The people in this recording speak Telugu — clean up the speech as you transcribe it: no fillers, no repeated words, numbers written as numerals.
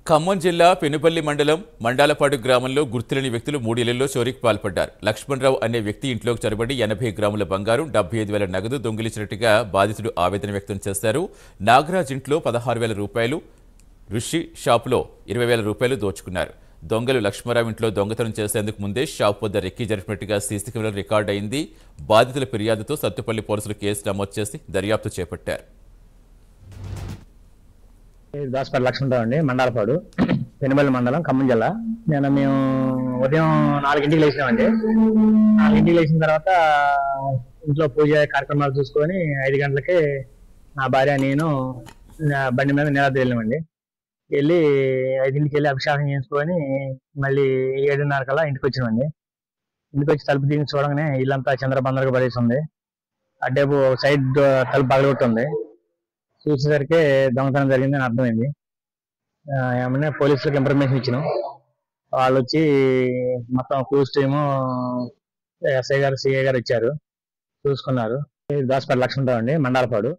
ఖమ్మం జిల్లా పెనుపల్లి మండలం మండాలపాడు గ్రామంలో గుర్తులేని వ్యక్తులు 3 ఇళ్లలో చోరీకి పాల్పడ్డారు. లక్ష్మణరావు అనే వ్యక్తి ఇంట్లోకి చొరబడి 80 గ్రాముల బంగారం, 75,000 నగదు దొంగిలించినట్టుగా బాధితుడు ఆవేదన వ్యక్తం చేశారు. నాగరాజ్ ఇంట్లో 16,000 రూపాయలు, ఋషి షాపులో 20,000 రూపాయలు దోచుకున్నారు. దొంగలు లక్ష్మణరావు ఇంట్లో దొంగతనం చేసేందుకు ముందే షాపు వద్ద రెక్కీ జరిపినట్టుగా సీసీ కెమెరా రికార్డు అయింది. బాధితుల ఫిర్యాదుతో సత్తుపల్లి పోలీసులు కేసు నమోదు చేసి దర్యాప్తు చేపట్టారు. దాసపల్లి లక్ష్మణరావు అండి, మండాలపాడు, పెనుబల్లి మండలం, ఖమ్మం జిల్లా. మేము ఉదయం 4ంటికి లేచినామండి. 4ంటికి లేచిన తర్వాత ఇంట్లో పూజ కార్యక్రమాలు చూసుకొని 5 గంటలకి నా భార్య నేను బండి మీద నీలాద్రి వెళ్ళామండి. వెళ్ళి 5ంటికి వెళ్ళి అభిషేకం చేయించుకొని మళ్ళీ 7:30 కల్లా ఇంటికి వచ్చినామండి. ఇంటికి వచ్చి తలుపు తీసి చూడగానే ఇల్లంతా చంద్రబందరగా పడేసి ఉంది. అడ్డేపు సైడ్ తలుపు పగలగొట్టుంది. చూసేసరికి దొంగతనం జరిగిందని అర్థమైంది. ఏమన్నా పోలీసులకు ఇన్ఫర్మేషన్ ఇచ్చినాం. వాళ్ళు వచ్చి మొత్తం క్లూస్ టీము, ఎస్ఐ గారు, సిఐ గారు వచ్చారు, చూసుకున్నారు. దాసపల్లి లక్ష్మణరావు అండి, మండాలపాడు.